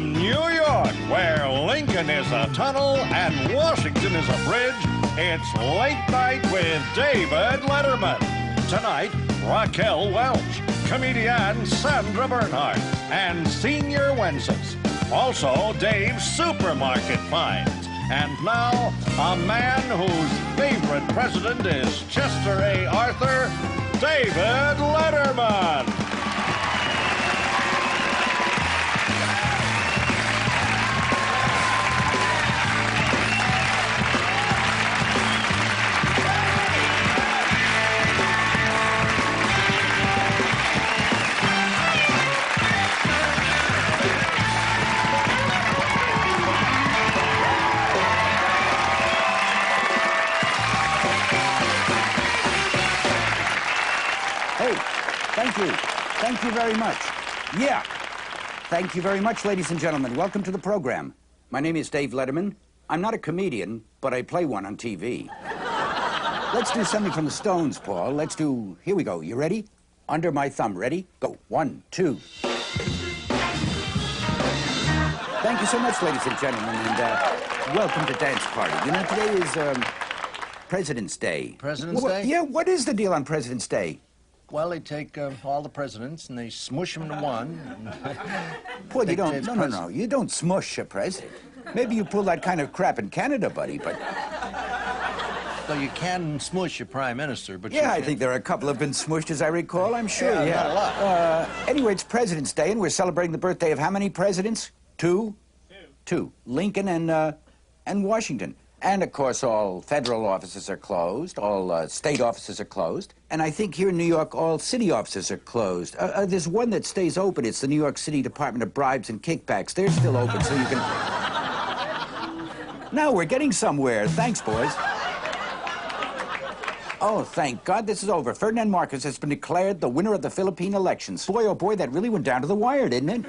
From New York, where Lincoln is a tunnel and Washington is a bridge, it's Late Night with David Letterman. Tonight, Raquel Welch, comedian Sandra Bernhard, and senior Wences. Also, Dave's supermarket finds. And now, a man whose favorite president is Chester A. Arthur, David Letterman. Thank you. Thank you very much. Yeah. Thank you very much, ladies and gentlemen. Welcome to the program. My name is Dave Letterman. I'm not a comedian, but I play one on TV. Let's do something from the Stones, Paul. Let's do... Here we go. You ready? Under My Thumb. Ready? Go. 1, 2. Thank you so much, ladies and gentlemen, and welcome to Dance Party. You know, today is President's Day. President's Day? Yeah, what is the deal on President's Day? Well, they take all the presidents and they smush them to one. Well, you don't... No. You don't smush a president. Maybe you pull that kind of crap in Canada, buddy, but... So you can smush a prime minister, but yeah, I think there are a couple have been smushed, as I recall, I'm sure, yeah. Not a lot. Anyway, it's President's Day, and we're celebrating the birthday of how many presidents? Two? Two. Lincoln and Washington. And, of course, all federal offices are closed, all state offices are closed, and I think here in New York, all city offices are closed. There's one that stays open. It's the New York City Department of Bribes and Kickbacks. They're still open, so you can... Now we're getting somewhere. Thanks, boys. Oh, thank God this is over. Fernand Marcos has been declared the winner of the Philippine elections. Boy, oh boy, that really went down to the wire, didn't it?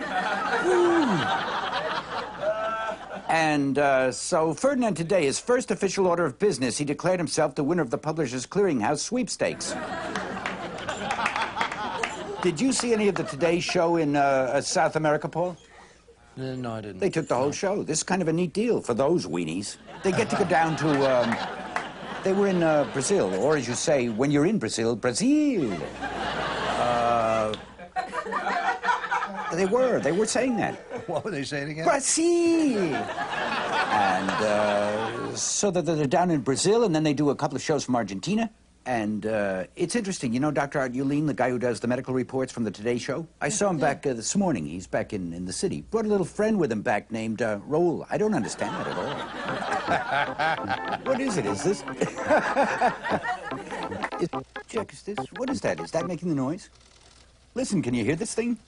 And so Ferdinand today, his first official order of business, he declared himself the winner of the Publishers Clearinghouse sweepstakes. Did you see any of the Today show in South America, Paul? No, I didn't. They took the whole show. This is kind of a neat deal for those weenies. They get to go down to, they were in Brazil, or as you say, when you're in Brazil, Brazil. They were saying that. What were they saying again? Brazil! And so that they're down in Brazil, and then they do a couple of shows from Argentina. And it's interesting. You know Dr. Art Ulin, the guy who does the medical reports from the Today Show? I saw him back this morning. He's back in the city. Brought a little friend with him back named Raul. I don't understand that at all. What is it? Is this? Jack, is this? What is that? Is that making the noise? Listen, can you hear this thing?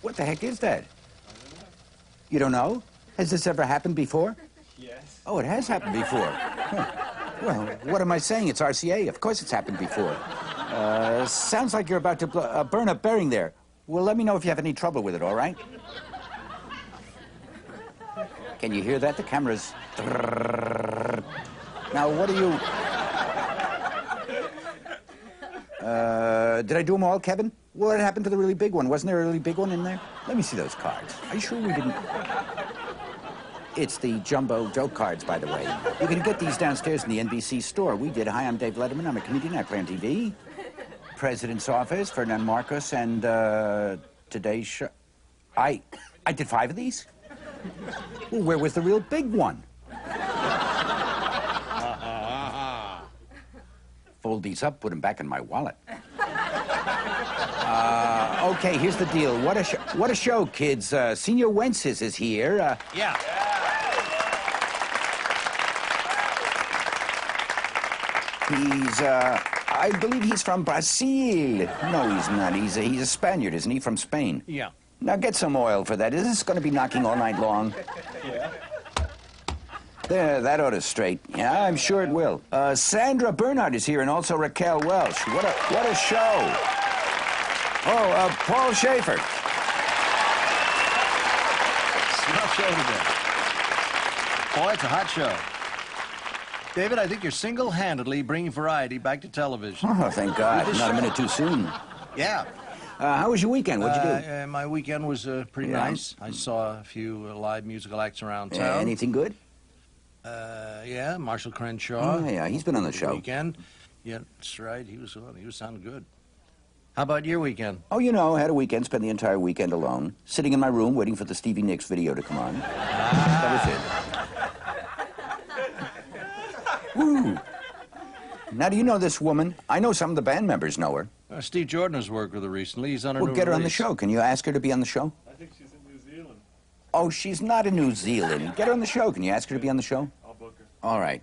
What the heck is that? You don't know? Has this ever happened before? Yes. Oh, it has happened before. Huh. Well, what am I saying? It's RCA. Of course it's happened before. Sounds like you're about to burn a bearing there. Well, let me know if you have any trouble with it, all right? Can you hear that? The camera's... Now, what are you... Did I do them all, Kevin? What happened to the really big one? Wasn't there a really big one in there? Let me see those cards. Are you sure we didn't... It's the jumbo joke cards, by the way. You can get these downstairs in the NBC store. We did. Hi, I'm Dave Letterman. I'm a comedian. I play on TV. President's Office, Fernand Marcos, and Today's Show. I did 5 of these? Well, where was the real big one? Fold these up, put them back in my wallet. Okay, here's the deal. What a show, kids. Senior Wences is here. Yeah. He's, I believe he's from Brazil. No, he's not. He's a Spaniard, isn't he? From Spain. Yeah. Now get some oil for that. Is this going to be knocking all night long? Yeah. There, that ought to straight. Yeah, I'm sure it will. Sandra Bernhard is here, and also Raquel Welch. What a show. Oh, Paul Schaefer. Rough show today. Boy, it's a hot show. David, I think you're single-handedly bringing variety back to television. Oh, thank God. Not a minute too soon. Yeah. How was your weekend? What'd you do? My weekend was pretty nice. I saw a few live musical acts around town. Anything good? Yeah, Marshall Crenshaw. Oh, yeah, he's been on the show. Weekend. Yeah, that's right. He was sounding good. How about your weekend? Oh, you know, I had a weekend, spent the entire weekend alone, sitting in my room waiting for the Stevie Nicks video to come on. That was it. Woo! Now, do you know this woman? I know some of the band members know her. Steve Jordan has worked with her recently. He's on her Well, get her on the show. Can you ask her to be on the show? I think she's in New Zealand. Oh, she's not in New Zealand. Get her on the show. Can you ask her to be on the show? I'll book her. All right.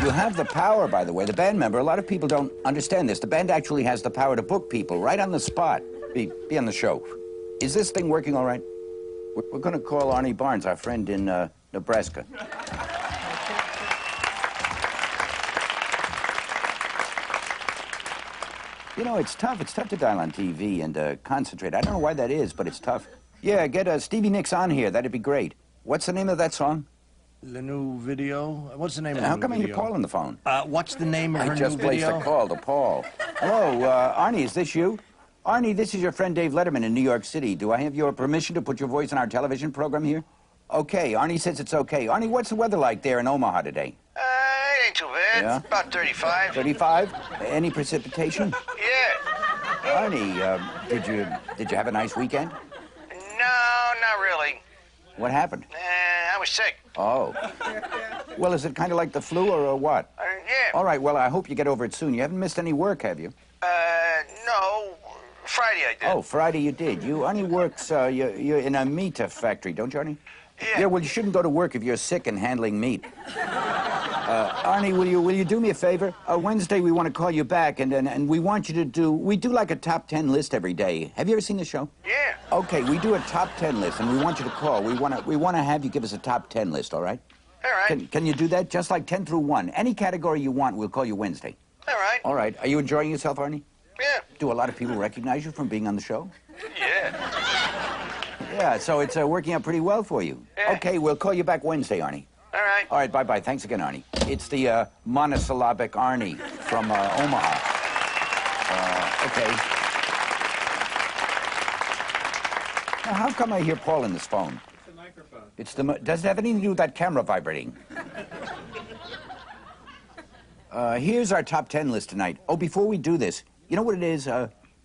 You have the power, by the way. The band member, a lot of people don't understand this. The band actually has the power to book people right on the spot. Be on the show. Is this thing working all right? We're going to call Arnie Barnes, our friend in Nebraska. You know, it's tough. It's tough to dial on TV and concentrate. I don't know why that is, but it's tough. Yeah, get Stevie Nicks on here. That'd be great. What's the name of that song? The new video? What's the name of the How new come I video? hear Paul on the phone? What's the name of her I just new placed video? a call to Paul. Hello, Arnie, is this you? Arnie, this is your friend Dave Letterman in New York City. Do I have your permission to put your voice in our television program here? Okay, Arnie says it's okay. Arnie, what's the weather like there in Omaha today? It ain't too bad. Yeah? About 35. 35? Any precipitation? Yeah. Arnie, did you have a nice weekend? No, not really. What happened? I was sick. Oh. Well, is it kind of like the flu or what? Yeah. All right, well, I hope you get over it soon. You haven't missed any work, have you? No. Friday I did. Oh, Friday you did. Arnie works, you're in a meat factory, don't you, Arnie? Yeah. Yeah, well, you shouldn't go to work if you're sick and handling meat. Arnie, will you do me a favor? Wednesday we want to call you back, and we want you to we do like a top 10 list every day. Have you ever seen the show? Yeah. Okay, we do a top 10 list, and we want you to call. We want to have you give us a top 10 list, all right? All right. Can you do that? Just like 10 through 1. Any category you want, we'll call you Wednesday. All right. All right. Are you enjoying yourself, Arnie? Yeah. Do a lot of people recognize you from being on the show? Yeah. Yeah, so it's working out pretty well for you. Yeah. Okay, we'll call you back Wednesday, Arnie. All right. All right, bye-bye. Thanks again, Arnie. It's the monosyllabic Arnie from Omaha. Okay. Now, how come I hear Paul in this phone? It's the microphone. Does it have anything to do with that camera vibrating? Here's our top 10 list tonight. Oh, before we do this, you know what it is?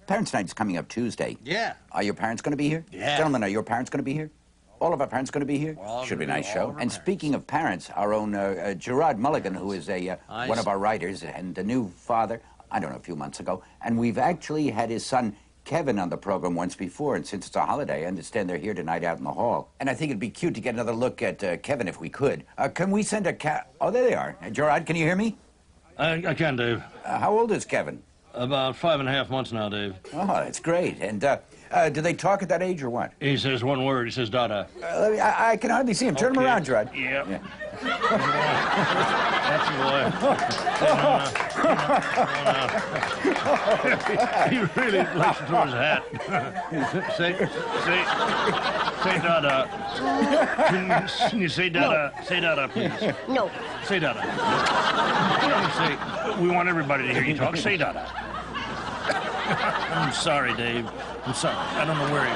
Parents' Night is coming up Tuesday. Yeah. Are your parents going to be here? Yeah. Gentlemen, are your parents going to be here? All of our parents going to be here? Well, Should be a nice all show. of our And parents. speaking of parents, our own Gerard Mulligan, who is one of our writers and a new father, I don't know, a few months ago. And we've actually had his son Kevin on the program once before, and since it's a holiday, I understand they're here tonight out in the hall. And I think it'd be cute to get another look at Kevin if we could. Can we send a Oh, there they are. Gerard, can you hear me? I can, Dave. How old is Kevin? About 5.5 months now, Dave. Oh, that's great. And do they talk at that age or what? He says one word. He says, Dada. I can hardly see him. Turn him Okay. around, Gerard. Yep. Yeah. That's the boy. He really likes to throw his hat. say Dada. Can you say Dada? No. Say Dada, please. No. Say Dada. Say, we want everybody to hear you talk. Say Dada. I'm sorry, Dave. I'm sorry. I don't know where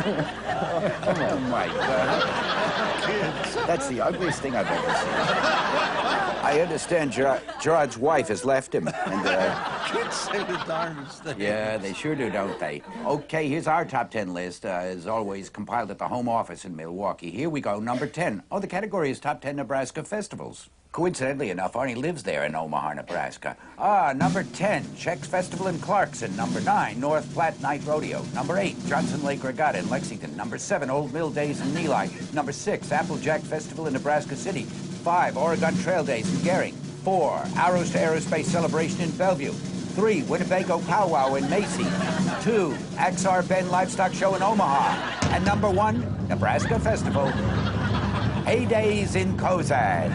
Oh, my God. That's the ugliest thing I've ever seen. I understand Gerard's wife has left him. And, Kids say the darndest thing. yeah, they sure do, don't they? Okay, here's our top 10 list, as always, compiled at the home office in Milwaukee. Here we go, number 10. Oh, the category is Top 10 Nebraska Festivals. Coincidentally enough, Arnie lives there in Omaha, Nebraska. Number 10, Chex Festival in Clarkson. Number 9, North Platte Night Rodeo. Number 8, Johnson Lake Regatta in Lexington. Number 7, Old Mill Days in Neligh. Number 6, Applejack Festival in Nebraska City. 5, Oregon Trail Days in Gering. 4, Arrows to Aerospace Celebration in Bellevue. 3, Winnebago Powwow in Macy. 2, Axar Bend Livestock Show in Omaha. And number 1, Nebraska Festival. Heydays in Kozad.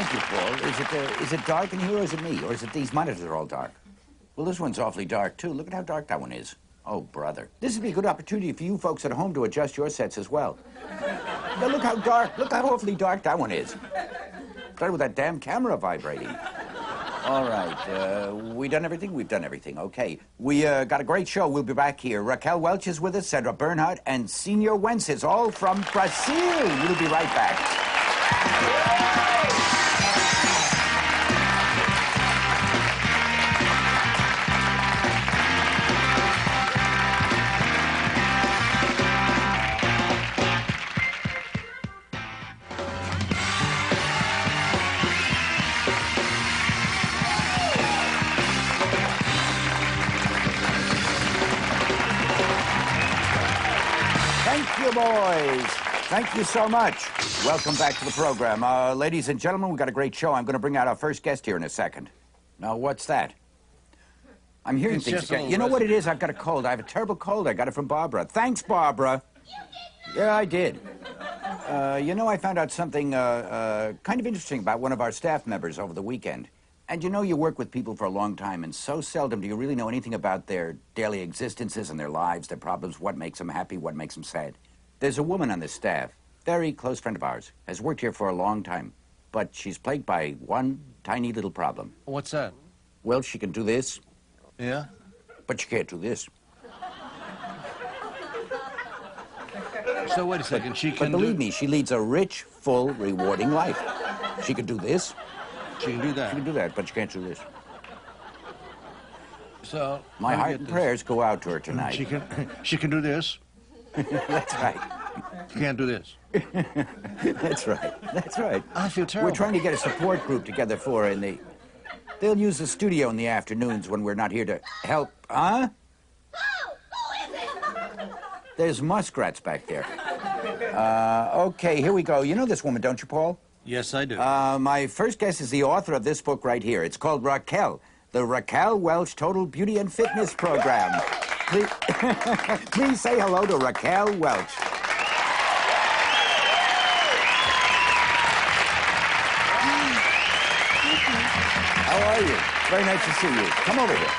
Thank you, Paul. Is it dark in here, or is it me? Or is it these monitors are all dark? Well, this one's awfully dark, too. Look at how dark that one is. Oh, brother. This would be a good opportunity for you folks at home to adjust your sets as well. Now, look how dark, look how awfully dark that one is. Started with that damn camera vibrating. All right, we done everything? We've done everything. Okay, we got a great show. We'll be back here. Raquel Welch is with us, Sandra Bernhard, and Senor Wences, all from Brazil. We'll be right back. Thank you, boys. Thank you so much. Welcome back to the program. Ladies and gentlemen, we've got a great show. I'm going to bring out our first guest here in a second. Now, what's that? I'm hearing things again. You know what it is? I've got a cold. I have a terrible cold. I got it from Barbara. Thanks, Barbara. Yeah, I did. You know, I found out something kind of interesting about one of our staff members over the weekend. And you know, you work with people for a long time, and so seldom do you really know anything about their daily existences and their lives, their problems, what makes them happy, what makes them sad. There's a woman on this staff, very close friend of ours, has worked here for a long time, but she's plagued by one tiny little problem. What's that? Well, she can do this. Yeah? But she can't do this. So wait a second, she But can believe me, she leads a rich, full, rewarding life. She can do this. She can do that. She can do that, but she can't do this. So My heart and prayers go out to her tonight. She can do this. That's right. She can't do this. That's right. That's right. I feel terrible. We're trying to get a support group together for her, and they'll use the studio in the afternoons when we're not here to help. Huh? Who is it? There's muskrats back there. Okay, here we go. You know this woman, don't you, Paul? Yes, I do. My first guest is the author of this book right here. It's called Raquel, the Raquel Welch Total Beauty and Fitness Program. Please, please say hello to Raquel Welch. How are you? Very nice to see you. Come over here.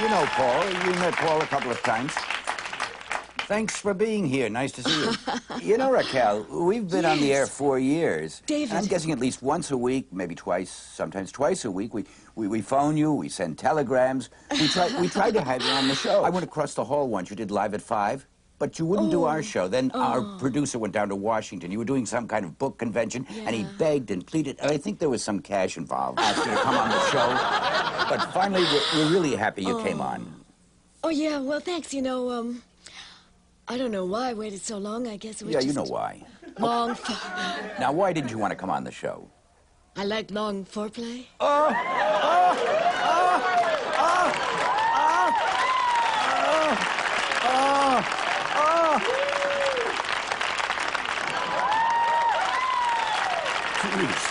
You know Paul. You met Paul a couple of times. Thanks for being here. Nice to see you. You know, Raquel, we've been on the air 4 years. David. I'm guessing at least once a week, maybe twice, sometimes twice a week. We phone you, we send telegrams. We tried to have you on the show. I went across the hall once. You did Live at 5. But you wouldn't do our show. Then our producer went down to Washington. You were doing some kind of book convention, and he begged and pleaded. And I think there was some cash involved. Asked you to come on the show. But finally, we're really happy you came on. Oh, yeah, well, thanks. You know, I don't know why I waited so long. I guess it was Yeah, just you know why. long Now, why didn't you want to come on the show? I like long foreplay. Jeez.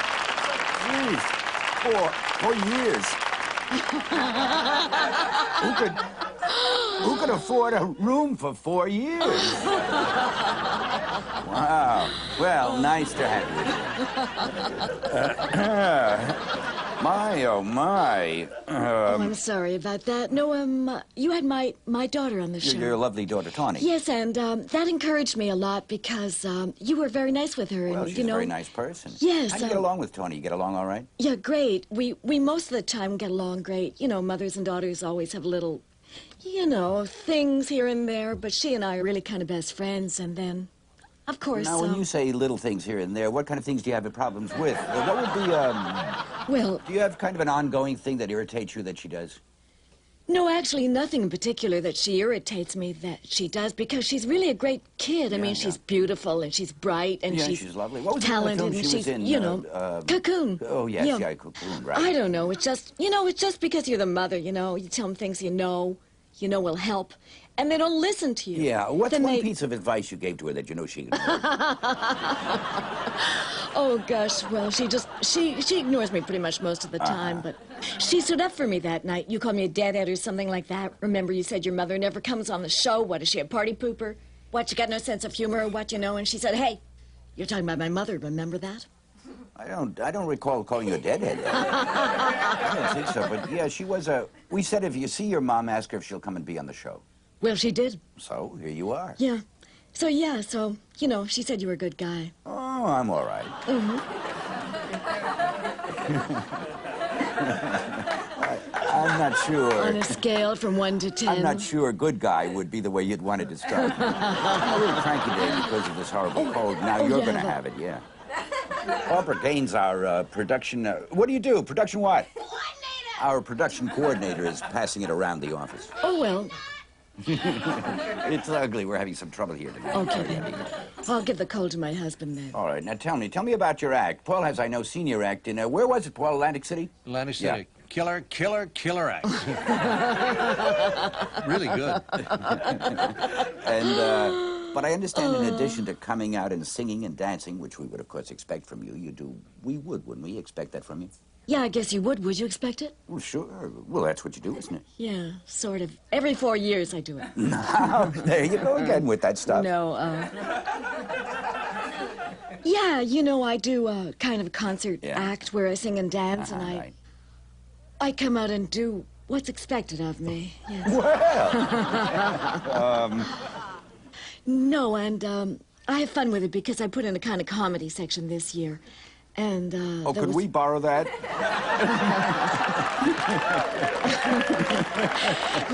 4 years. Who could afford a room for 4 years? Wow. Well, nice to have you. My, oh, my. I'm sorry about that. No, you had my daughter on the show. Your lovely daughter, Tawny. Yes, and that encouraged me a lot because you were very nice with her. Well, and, she's you know, a very nice person. Yes. How do you get along with Tawny? You get along all right? Yeah, great. We most of the time get along great. You know, mothers and daughters always have little, you know, things here and there, but she and I are really kind of best friends, and then, of course... Now, when you say little things here and there, what kind of things do you have problems with? What would be, Well... Do you have kind of an ongoing thing that irritates you that she does? No, actually, nothing in particular that she irritates me that she does, because she's really a great kid. I mean, she's beautiful, and she's bright, and she's lovely. What was talented, the film and she was she's, in? you know, Cocoon. Oh, yes, yeah, Cocoon, right. I don't know. It's just, you know, it's just because you're the mother, you know. You tell them things you know. will help, and they don't listen to you. Yeah, what's then one piece of advice you gave to her that you know she ignored? Oh, gosh, well, she ignores me pretty much most of the time, but she stood up for me that night. You called me a deadhead or something like that. Remember, you said your mother never comes on the show. What, is she a party pooper? What, you got no sense of humor or what, And she said, hey, you're talking about my mother, remember that? I don't recall calling you a deadhead. I don't think so, but yeah, she was a... We said if you see your mom, ask her if she'll come and be on the show. Well, she did. So, here you are. Yeah. So, she said you were a good guy. Oh, I'm all right. I'm not sure. On a scale from 1 to 10. I'm not sure good guy would be the way you'd want to describe me. I'm a little cranky today because of this horrible cold. Now you're going to have it, yeah. Barbara Gaines, our production... what do you do? Production what? Coordinator! Our production coordinator is passing it around the office. Oh, well. It's ugly. We're having some trouble here tonight. Okay, then. I'll give the cold to my husband, then. All right, now tell me about your act. Paul has, I know, senior act in... where was it, Paul? Atlantic City? Atlantic City. Yeah. Killer act. Really good. And, but I understand in addition to coming out and singing and dancing, which we would, of course, expect from you, wouldn't we expect that from you? Yeah, I guess you would. Would you expect it? Well, sure. Well, that's what you do, isn't it? Yeah, sort of. Every 4 years I do it. Now, there you go again with that stuff. No, yeah, I do a kind of a concert act where I sing and dance, and right. I come out and do what's expected of me. Yes. Well, No, and I have fun with it because I put in a kind of comedy section this year. And, could we borrow that?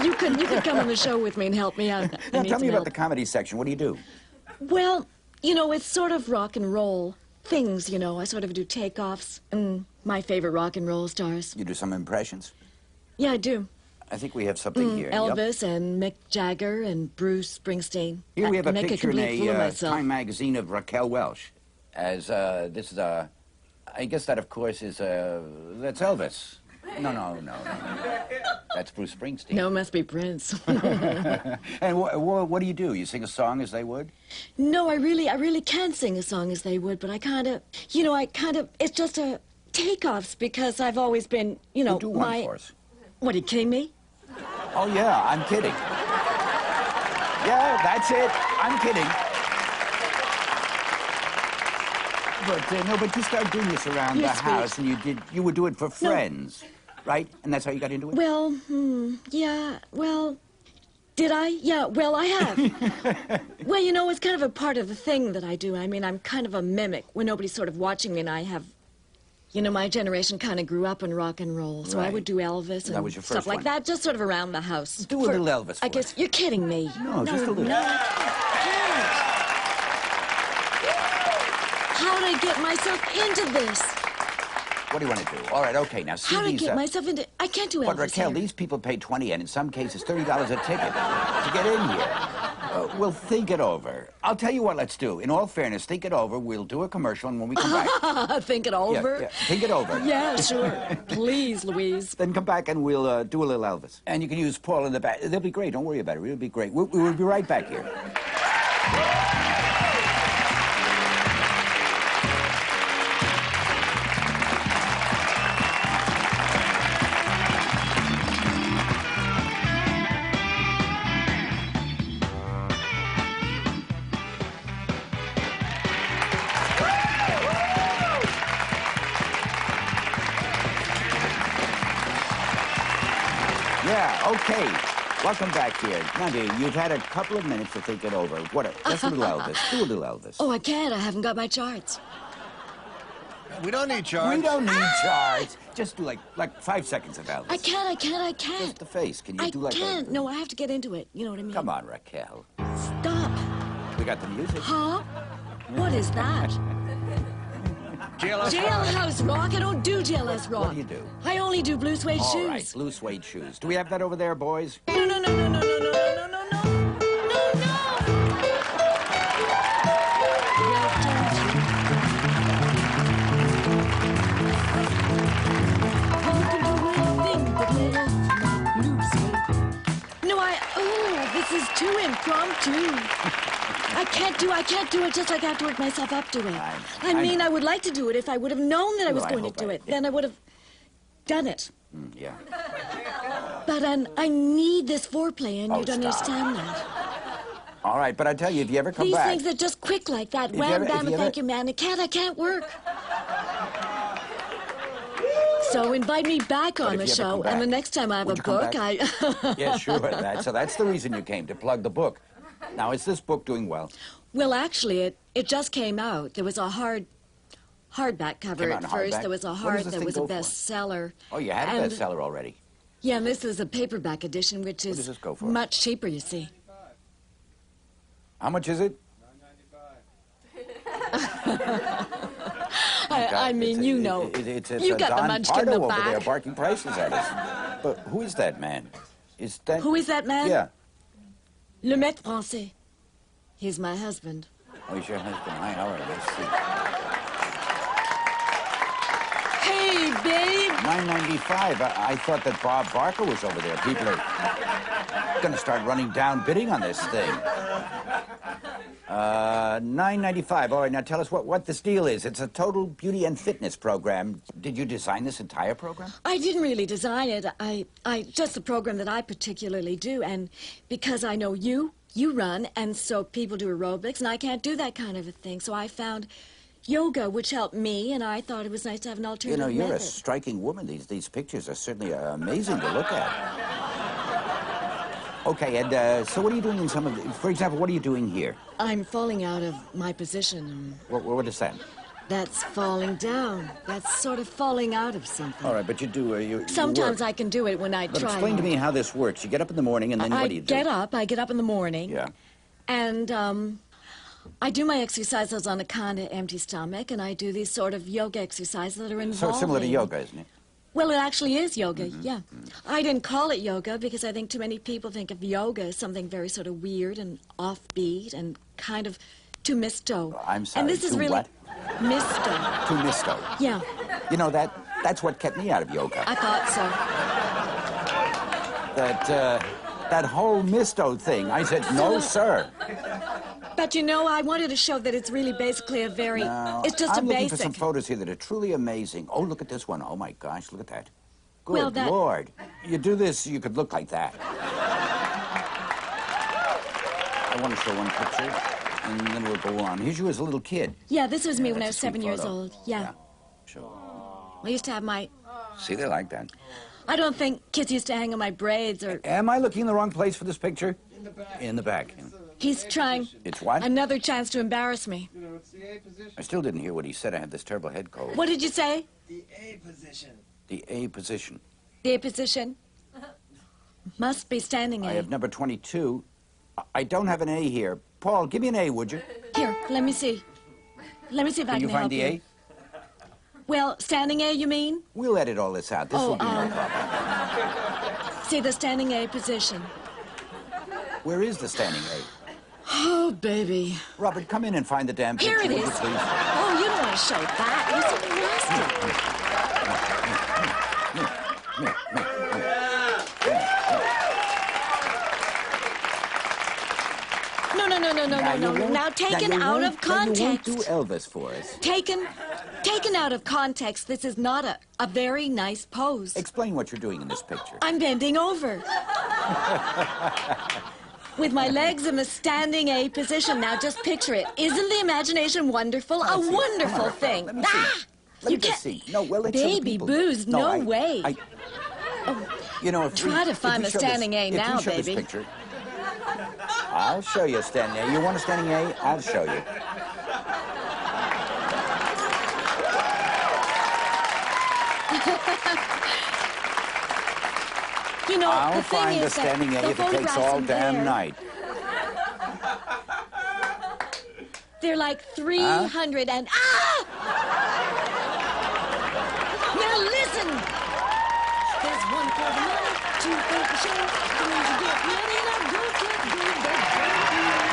You could come on the show with me and help me out. Now, tell me about the comedy section. What do you do? Well, it's sort of rock and roll things, I sort of do takeoffs and my favorite rock and roll stars. You do some impressions? Yeah, I do. I think we have something here. Elvis and Mick Jagger and Bruce Springsteen. Here we have a make picture in complete fool of a myself. Time magazine of Raquel Welch. As, this is a... I guess that, of course, is that's Elvis. No. That's Bruce Springsteen. No, it must be Prince. And what do? You sing a song as they would? No, I really can sing a song as they would, but I kind of, it's just a takeoffs because I've always been, Well, do one for us. What, are you kidding me? Oh, yeah, I'm kidding. Yeah, that's it. I'm kidding. But you started doing this around the house, and you would do it for friends, right? And that's how you got into it? Well, did I? Yeah, well, I have. Well, it's kind of a part of the thing that I do. I mean, I'm kind of a mimic when nobody's sort of watching me, and I have, my generation kind of grew up in rock and roll, so I would do Elvis and that was your stuff first like one. that, just sort of around the house. Do a little Elvis for I guess, you're kidding me. No, just a little. No, I can't. How did I get myself into this? What do you want to do? All right, okay, now see How did I these... get myself into... I can't do Elvis. But, Raquel, here. these people pay $20 and in some cases $30 a ticket to get in here. Well, think it over. I'll tell you what let's do. In all fairness, think it over. We'll do a commercial, and when we come back... Think it over? Yeah, think it over. Yeah, sure. Please, Louise. Then come back and we'll do a little Elvis. And you can use Paul in the back. They'll be great. Don't worry about it. It'll be great. We'll be right back here. Yeah, okay. Welcome back here. Now, dear, you've had a couple of minutes to think it over. Just a little Elvis. Do a little Elvis. Oh, I can't. I haven't got my charts. We don't need charts. We don't need charts. Just do like 5 seconds of Elvis. I can't. Just the face. Can you do like I can't. No, I have to get into it. You know what I mean? Come on, Raquel. Stop. We got the music. Huh? What is that? Jailhouse rock? I don't do jailhouse rock. What do you do? I only do blue suede shoes. All right, blue suede shoes. Do we have that over there, boys? No. No, This is too impromptu. I can't do it just like I have to work myself up to it. I mean, I would like to do it if I would have known that I was going to do it. Then I would have done it. Yeah. But I need this foreplay, and you don't stop. understand that. All right, but I tell you, if you ever come These back... things are just quick like that. If Wham, you ever- bam, if and you thank you, man. I can't work. So invite me back on if the you ever show, come and the back, next time I have would a you come book, back? Yeah, sure. So that's the reason you came, to plug the book. Now, is this book doing well? Well, actually, it just came out. There was a hardback cover Came out at in first. hardback? There was a What does this that thing was a go for? bestseller. Oh, you had a And- bestseller already. Yeah, and this is a paperback edition, which What does is this go for? much cheaper, you see. How much is it? I mean, It's you a- know. It's You got the Don munchkin in the Pardo over there back. barking prices at us. But who is that man? Is that... Who is that man? Yeah. Le Maître Français. He's my husband. Oh, he's your husband. Hi, how are you? Let's see. Hey, babe. $9.95. I thought that Bob Barker was over there. People are going to start running down bidding on this thing. $9.95. All right, now tell us what this deal is. It's a total beauty and fitness program. Did you design this entire program? I didn't really design it. I just a program that I particularly do, and because I know you run, and so people do aerobics, and I can't do that kind of a thing. So I found yoga, which helped me, and I thought it was nice to have an You alternative know, you're a method. striking woman. These pictures are certainly amazing to look at. Okay, and so what are you doing in some of the... For example, what are you doing here? I'm falling out of my position. What is that? That's falling down. That's sort of falling out of something. All right, but you do... you Sometimes work. I can do it when I But try. explain to me how this works. You get up in the morning, and then what do you do? I get up in the morning. Yeah. And I do my exercises on a kind of empty stomach, and I do these sort of yoga exercises that are involving... So it's similar to yoga, isn't it? Well, it actually is yoga, yeah. I didn't call it yoga because I think too many people think of yoga as something very sort of weird and offbeat and kind of too misto. I'm sorry, And this is too really what? misto. Too misto. Yeah, You know, that's what kept me out of yoga. I thought so. That whole misto thing. I said, no, sir. But you know, I wanted to show that it's really basically a very... No, it's just I'm a looking basic... for some photos here that are truly amazing. Oh, look at this one. Oh, my gosh, look at that. Good Well, that- Lord. You do this, you could look like that. I want to show one picture, and then we'll go on. Here's you as a little kid. Yeah, this was me when I was That's a sweet 7 years photo. old. Yeah. Sure. I used to have my... See, they like that. I don't think kids used to hang on my braids or... Am I looking in the wrong place for this picture? In the back. He's trying... It's what? Another chance to embarrass me. You know, it's the A position. I still didn't hear what he said. I had this terrible head cold. What did you say? The A position. The A position. The position? Must be standing I A. have number 22. I don't have an A here. Paul, give me an A, would you? Here, let me see. Let me see if I Can can you find help the you. A? Well, standing A, you mean? We'll edit all this out. This will be no um, problem. See the standing A position. Where is the standing A? Oh, baby. Robert, come in and find the damn picture. Here it would you is. please? Oh, you don't want to show that. You're so nasty. No. Now, taken out of Now, you won't context. do Elvis for us. Taken out of context, this is not a very nice pose. Explain what you're doing in this picture. I'm bending over. With my legs in the standing A position. Now just picture it. Isn't the imagination wonderful? A Let's see. wonderful Come on, thing. let me see. Let You me just can't... see. No, well, let's show the Baby people. booze, no way. You know, if Try to find the standing A now, if you show baby. This picture, I'll show you a standing A. You want a standing A? I'll show you. You know, I'll the thing find the is that standing A the if it takes photographs all in damn there, night. They're like 300 and... Ah! Now listen! There's one for the money, two for the show, three to get ready, now go get good.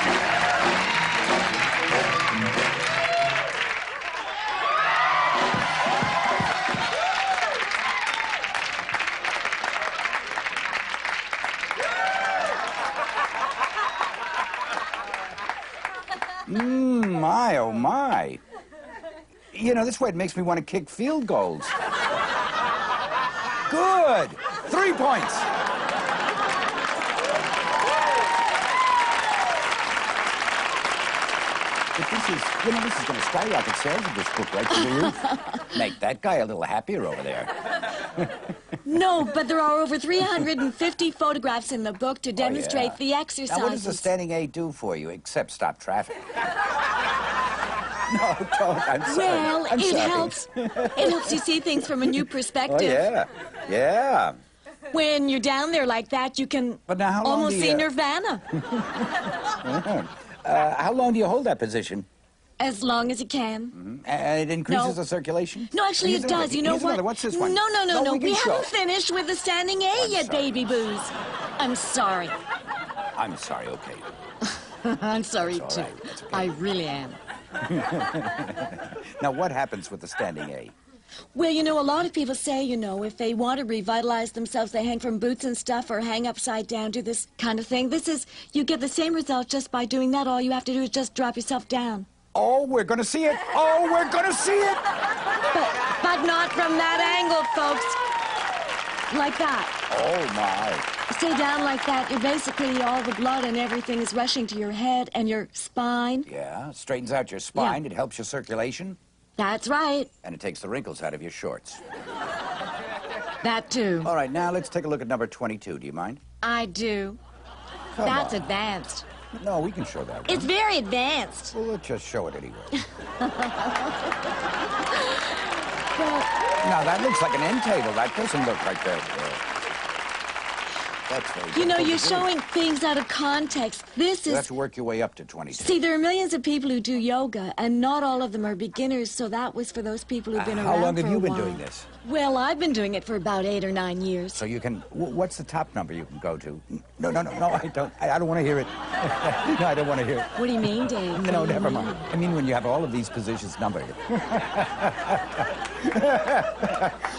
My, oh, my. You know, this way it makes me want to kick field goals. Good. 3 points. But this is going to skyrocket sales of this book right through the roof. Make that guy a little happier over there. No, but there are over 350 photographs in the book to demonstrate the exercises. Now, what does the standing A do for you, except stop traffic? No, don't. I'm sorry. Well, I'm it sorry. helps. It helps you see things from a new perspective. Oh, yeah. When you're down there like that, you can But now how long almost do you- see Nirvana. How long do you hold that position? As long as you can. And it increases No. the circulation? No, actually, Here's it does. another. You know Here's what? another. What's this one? No. we can We show. haven't finished with the standing A yet, sorry. baby boos. I'm sorry. I'm sorry, okay. I'm sorry, That's too. all right. That's okay. I really am. Now, what happens with the standing A? Well, you know, a lot of people say, you know, if they want to revitalize themselves, they hang from boots and stuff or hang upside down, do this kind of thing. You get the same result just by doing that. All you have to do is just drop yourself down. Oh, we're going to see it. Oh, we're going to see it. But not from that angle, folks. Like that. Oh, my. Stay down like that. You're basically, all the blood and everything is rushing to your head and your spine. Yeah, straightens out your spine. Yeah. It helps your circulation. That's right. And it takes the wrinkles out of your shorts. That, too. All right, now let's take a look at number 22. Do you mind? I do. Come That's on. advanced. No, we can show that one. It's very advanced. Well, let's just show it anyway. Well, Now, that looks like an end table. That doesn't look like that. That's very you know, difficult you're to do. showing things out of context. This You have is... to work your way up to 22. See, there are millions of people who do yoga, and not all of them are beginners, so that was for those people who've been around How long for have a you been while. doing this? Well, I've been doing it for about 8 or 9 years. So you can. What's the top number you can go to? No, I don't. I don't want to hear it. No, I don't want to hear it. What do you mean, Dave? No, What do you never mean? mind. I mean, when you have all of these positions numbered.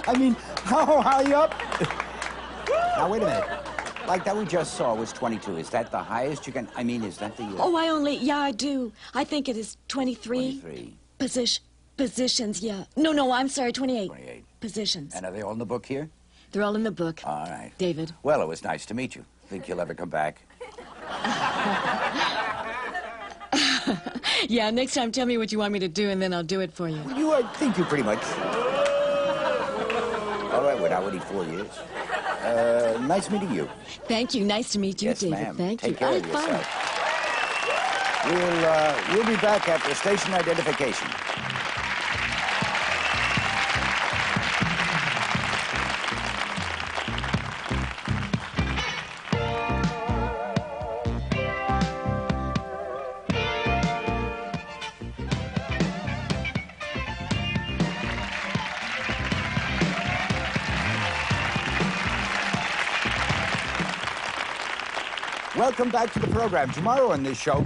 I mean, how high up? Now, wait a minute. Like that we just saw was 22. Is that the highest you can? I mean, is that the? Oh, I do. I think it is 23. 23. Positions, yeah. No, I'm sorry, 28. 28. Positions. And are they all in the book here? They're all in the book. All right. David. Well, it was nice to meet you. Think you'll ever come back? Yeah, next time tell me what you want me to do, and then I'll do it for you. I think you pretty much. All right, we're now waiting 4 years. Nice meeting you. Thank you. Nice to meet you, Yes, David. ma'am. Thank Take you. care I of had fun. yourself. We'll be back after station identification. Welcome back to the program. Tomorrow on this show,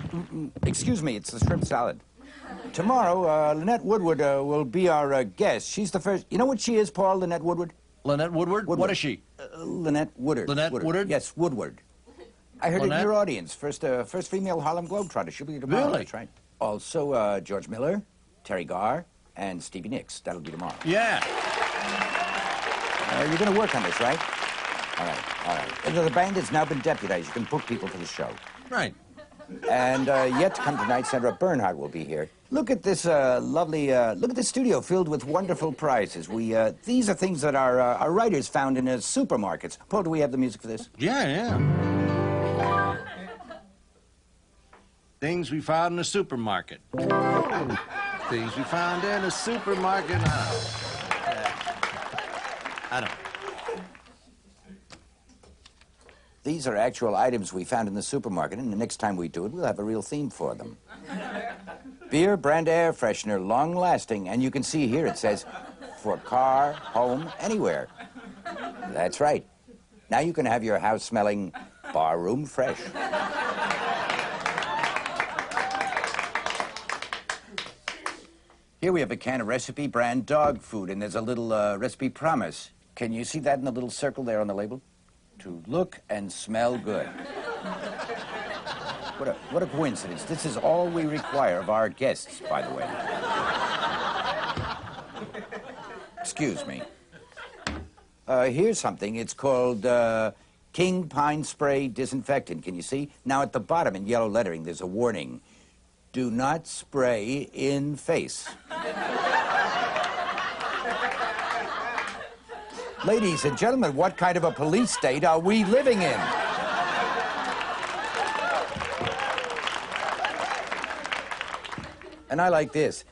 excuse me, it's the shrimp salad. Tomorrow, Lynette Woodward will be our guest. She's the first. You know what she is, Paul? Lynette Woodward? Lynette Woodward? What is she? Lynette Woodard. Lynette Woodard? Yes, Woodward. I heard it in Lynette? your audience. First female Harlem Globetrotter. She'll be here tomorrow. Really? That's right. Also, George Miller, Terry Garr, and Stevie Nicks. That'll be tomorrow. Yeah. You're going to work on this, right? All right. The band has now been deputized. You can book people for the show. Right. And yet to come tonight, Sandra Bernhard will be here. Look at this lovely, look at this studio filled with wonderful prizes. These are things that our writers found in supermarkets. Paul, do we have the music for this? Yeah. Things we found in a supermarket. Things we found in a supermarket. I don't know. These are actual items we found in the supermarket, and the next time we do it, we'll have a real theme for them. Beer, brand air freshener, long-lasting, and you can see here it says, for car, home, anywhere. That's right. Now you can have your house smelling barroom fresh. Here we have a can of recipe brand dog food, and there's a little recipe promise. Can you see that in the little circle there on the label? To look and smell good. What a coincidence. This is all we require of our guests, by the way. Excuse me. Here's something. It's called King Pine Spray Disinfectant. Can you see? Now, at the bottom in yellow lettering, there's a warning. Do not spray in face. Ladies and gentlemen, what kind of a police state are we living in? And I like this.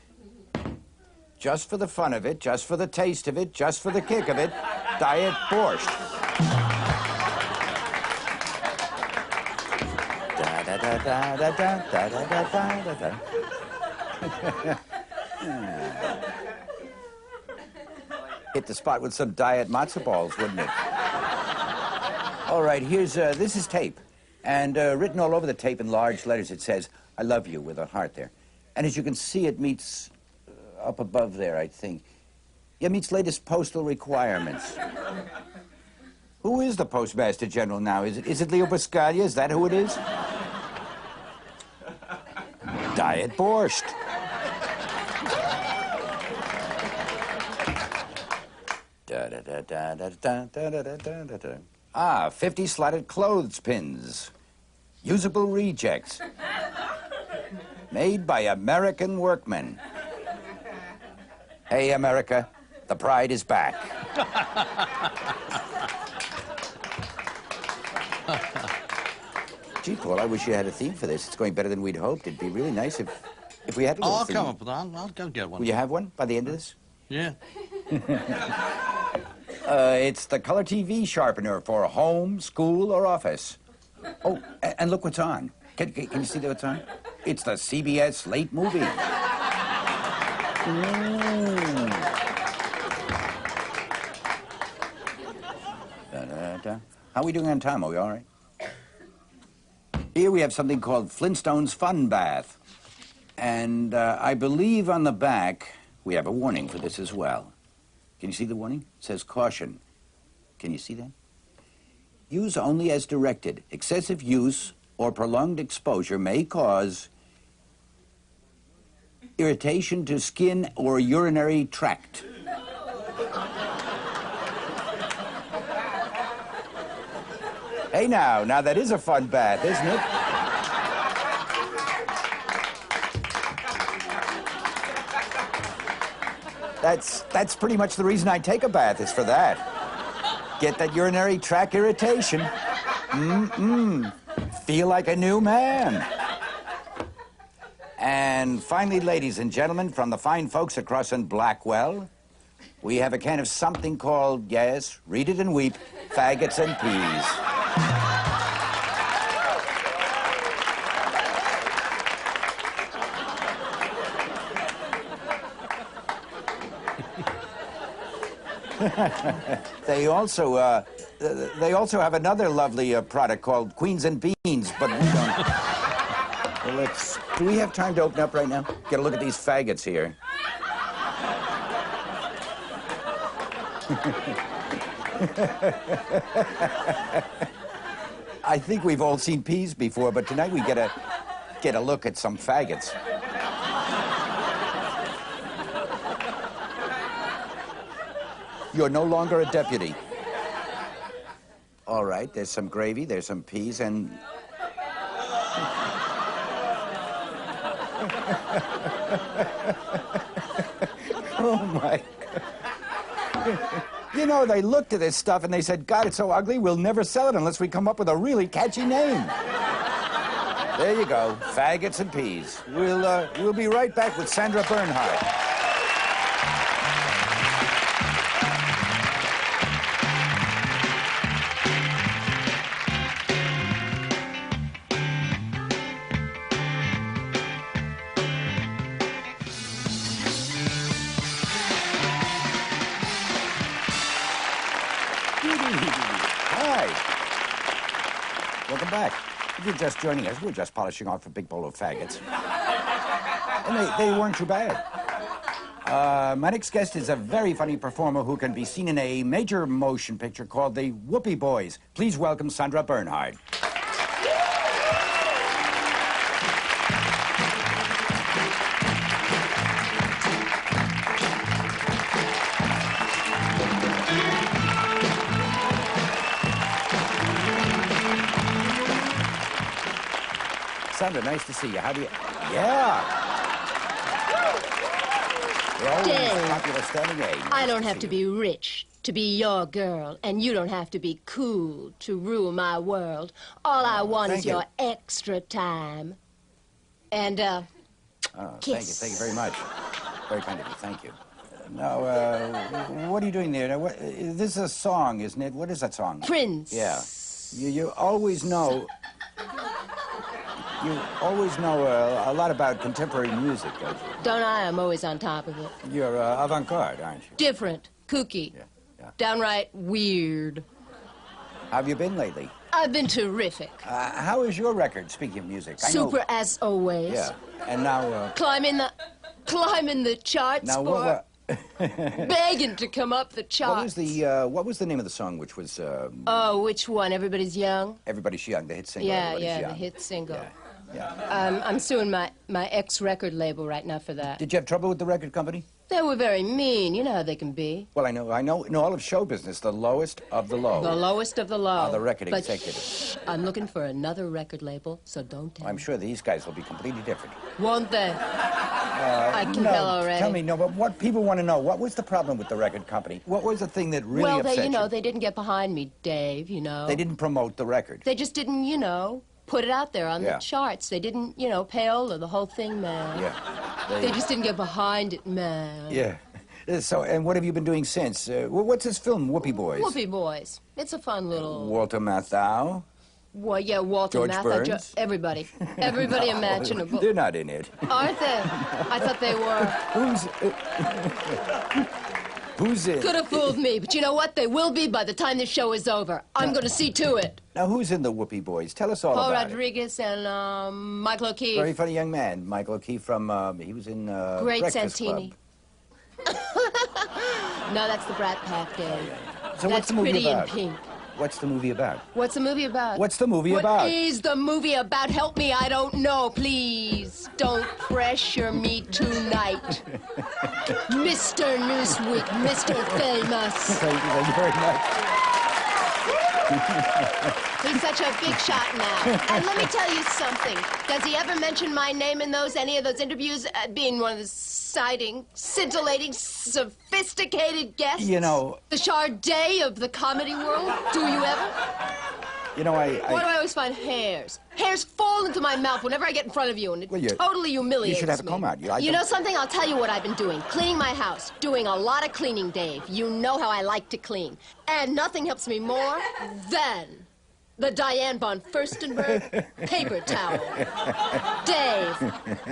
Just for the fun of it, just for the taste of it, just for the kick of it, Diet Borscht. Da da da da da da da da da da da. Hit the spot with some Diet matzo balls, wouldn't it? All right, here's this is tape, and written all over the tape in large letters it says, "I love you," with a heart there. And as you can see, it meets up above there, I think. It meets latest postal requirements. Who is the Postmaster General now? Is it Leo Buscaglia? Is that who it is? Diet Borscht. Ah, 50 slotted clothespins. Usable rejects. Made by American workmen. Hey, America, the pride is back. Gee, Paul, I wish you had a theme for this. It's going better than we'd hoped. It'd be really nice if we had a little theme. I'll come up with one. I'll go get one. Will you have one by the end of this? Yeah. It's the color TV sharpener for home, school, or office. Oh, and look what's on. Can you see what's on? It's the CBS late movie. How are we doing on time? Are we all right? Here we have something called Flintstone's Fun Bath. And I believe on the back we have a warning for this as well. Can you see the warning? It says caution. Can you see that? Use only as directed. Excessive use or prolonged exposure may cause irritation to skin or urinary tract. Hey, now that is a fun bath, isn't it? That's pretty much the reason I take a bath, is for that. Get that urinary tract irritation. Feel like a new man. And finally, ladies and gentlemen, from the fine folks across in Blackwell, we have a can of something called, yes, read it and weep, faggots and peas. They also have another lovely product called Queens and Beans, but we don't. Well, do we have time to open up right now? Get a look at these faggots here. I think we've all seen peas before, but tonight we get a look at some faggots. You're no longer a deputy. All right, there's some gravy, there's some peas, and... Oh, my God. You know, they looked at this stuff and they said, God, it's so ugly, we'll never sell it unless we come up with a really catchy name. There you go, faggots and peas. We'll be right back with Sandra Bernhard. Welcome back. If you're just joining us, we're just polishing off a big bowl of faggots. And they weren't too bad. My next guest is a very funny performer who can be seen in a major motion picture called The Whoopee Boys. Please welcome Sandra Bernhard. Sandra, nice to see you. How do you... Yeah. You're always Dave, popular standing A. Nice I don't have to see be you. rich to be your girl, and you don't have to be cool to rule my world. All I want is thank you. your extra time. And, Oh, kiss. Thank you very much. Very kind of you. Thank you. Now, what are you doing there? Now, this is a song, isn't it? What is that song? Prince. Yeah. You always know... You always know a lot about contemporary music, don't you? Don't I? I'm always on top of it. You're avant-garde, aren't you? Different, kooky, Yeah. downright weird. How have you been lately? I've been terrific. How is your record, speaking of music? I know- Super as always. Yeah. And now... Climbing the charts Now, for begging to come up the charts. what was the name of the song, which was... Oh, which one? Everybody's Young? Everybody's Young, the hit single. Yeah, Everybody's yeah, Young. the hit single. Yeah. I'm suing my ex-record label right now for that. Did you have trouble with the record company? They were very mean. You know how they can be. Well, I know. In all of show business, the lowest of the low. The lowest of the low. Are the record But executives. I'm looking for another record label, so don't tell I'm me. sure these guys will be completely different. Won't they? I can No, tell already. tell me, no, but what people want to know, what was the problem with the record company? What was the thing that really well, upset they didn't get behind me, Dave, you know. They didn't promote the record. They just didn't, put it out there on Yeah. the charts. They didn't, payola the whole thing, man. Yeah. They just didn't get behind it, man. Yeah. So, and what have you been doing since? What's this film, Whoopee Boys? Whoopee Boys. It's a fun little... Walter Matthau. Well, yeah, Walter George Matthau. Burns? Everybody. Everybody No, imaginable. They're not in it. Aren't they? I thought they were. Who's in? Could have fooled me, but you know what? They will be by the time this show is over. I'm going to see to it. Now, who's in the Whoopee Boys? Tell us all Paul about Rodriguez and Michael it. O'Keefe. Very funny young man, Michael O'Keefe from, he was in Great Breakfast Santini. Club. No, that's the Brat Pack Day. So That's what's the movie Pretty about? in Pink. What's the movie about? What's the movie about? What's the movie about? What is the movie about? Help me, I don't know, please. Don't pressure me tonight. Mr. Newsweek, Mr. Famous. Thank you very much. He's such a big shot now. And let me tell you something. Does he ever mention my name in any of those interviews, being one of the exciting, scintillating, sophisticated guests? You know... The Charday of the comedy world? Do you ever? You know, Why do I always find hairs? Hairs fall into my mouth whenever I get in front of you, and it totally humiliates me. You should have a comb out. You know something? I'll tell you what I've been doing. Cleaning my house. Doing a lot of cleaning, Dave. You know how I like to clean. And nothing helps me more than the Diane von Furstenberg paper towel. Dave,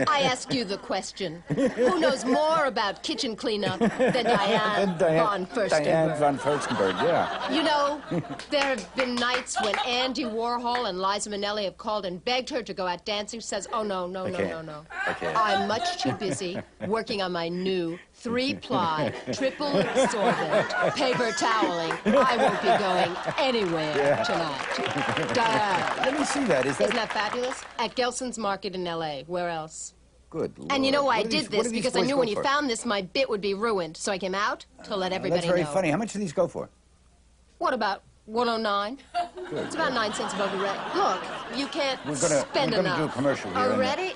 I ask you the question. Who knows more about kitchen cleanup than Diane von Furstenberg? Diane von Furstenberg, yeah. You know, there have been nights when Andy Warhol and Liza Minnelli have called and begged her to go out dancing. She says, oh, no. I can't. I'm much too busy working on my new 3-ply, triple absorbent paper toweling. I won't be going anywhere tonight. Let me see that. Isn't that fabulous? At Gelson's Market in L.A. Where else? Good Lord. And you know why I What do did these- what this? do these Because I boys knew go when you for? found this, my bit would be ruined. So I came out to let everybody That's very know. funny. How much do these go for? What about 109? It's about 9 cents above the rate. Look, you can't spend we're enough. gonna do a commercial here. Already?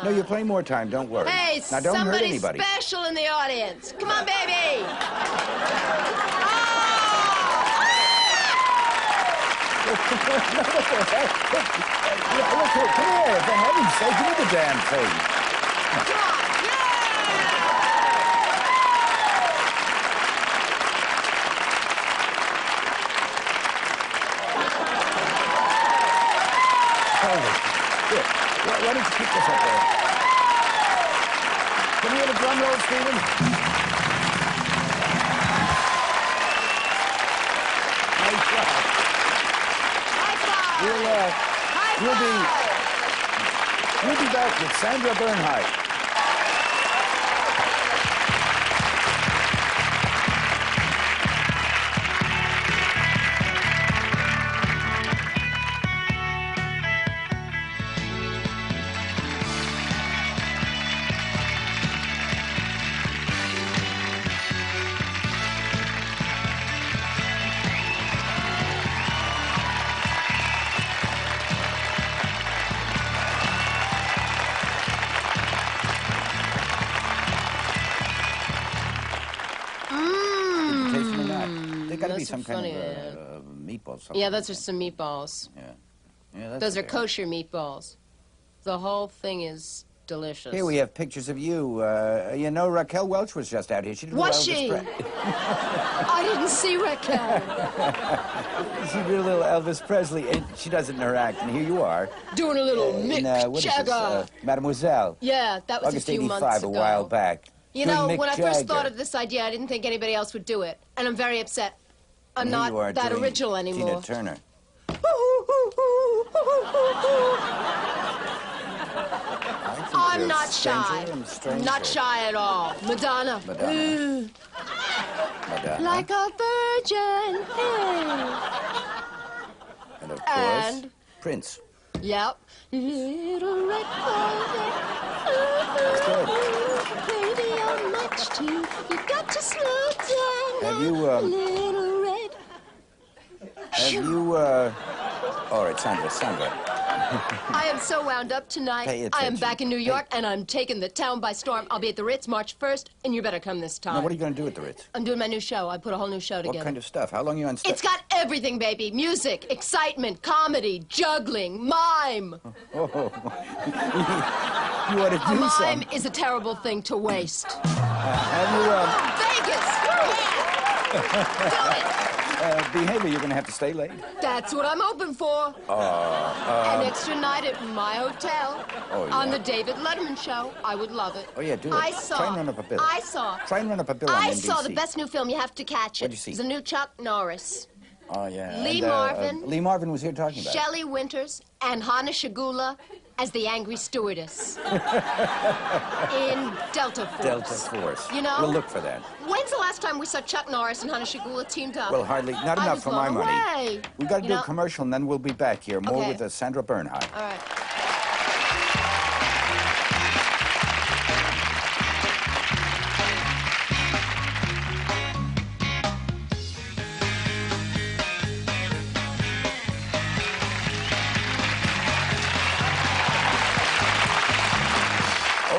No, you're playing more time. Don't worry. Hey, now, don't hurt somebody anybody. special in the audience. Come on, baby. Look here, come here. For heaven's sake, give me the damn thing. Come on. Here, why don't you keep this up there? Can we have a drum roll, Stephen? Nice job. We'll be back with Sandra Bernhard. some funny. kind of meatballs. Something Yeah, those are like some meatballs. that. Yeah, that's Those are okay. kosher meatballs. The whole thing is delicious. Here we have pictures of you. You know, Raquel Welch was just out here. She did a Was little she? Elvis I didn't see Raquel. She did a little Elvis Presley, and she does it in her act. And here you are. Doing a little in, Mick what is Jagger. this? Mademoiselle. Yeah, that was August a few '85, months a ago. while back. You Doing know, Mick when I first Jagger. thought of this idea, I didn't think anybody else would do it. And I'm very upset. I'm And here not you are that doing original anymore. Tina Turner. I'm not shy. Stranger. Not shy at all. Madonna. Madonna. Ooh, Madonna. like a virgin. Hey. And of course, And- Prince. Yep. Little red carpet. good. Baby, I'm much too. You got to slow down. Have you, Little red. Have you, all right, Sandra. I am so wound up tonight. Pay I am attention. back in New York, and I'm taking the town by storm. I'll be at the Ritz March 1st, and you better come this time. Now, what are you going to do at the Ritz? I'm doing my new show. I put a whole new show together. What kind of stuff? How long are you on stage? It's got everything, baby. Music, excitement, comedy, juggling, mime. Oh, you ought to A do mime some. is a terrible thing to waste. Have Vegas! Do it! behavior, you're going to have to stay late. That's what I'm hoping for. An extra night at my hotel. Oh, yeah. On the David Letterman show. I would love it. Oh, yeah, do it. I saw. Try and run up a bill. I saw. Try and run up a bill on I NBC. saw the best new film. You have to catch it. What'd you see? It's a new Chuck Norris. Oh, yeah. Lee And, Marvin. Lee Marvin was here talking about it. Shelley Winters and Hannah Shigula as the angry stewardess in Delta Force. Delta Force. You know? We'll look for that. When's the last time we saw Chuck Norris and Hannah Shigula teamed up? Well, hardly. Not I enough was for my blown money. away. We've got to You do know? a commercial, and then we'll be back here. More Okay. with Sandra Bernhard. All right.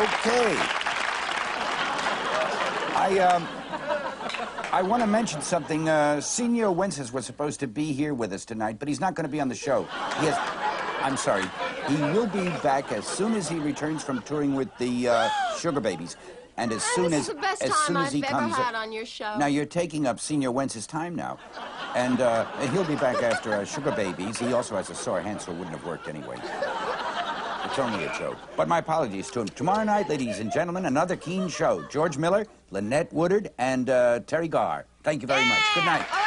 Okay. I want to mention something. Senior Wences was supposed to be here with us tonight, but he's not going to be on the show. I'm sorry. He will be back as soon as he returns from touring with the Sugar Babies. And as soon This as is the best as time soon as I've he ever comes had on your show. Now you're taking up Senior Wentz's time now. And he'll be back after Sugar Babies. He also has a sore hand, so it wouldn't have worked anyway. It's only a joke. But my apologies to him. Tomorrow night, ladies and gentlemen, another keen show. George Miller, Lynette Woodard, and Terry Garr. Thank you very much. Good night. All right.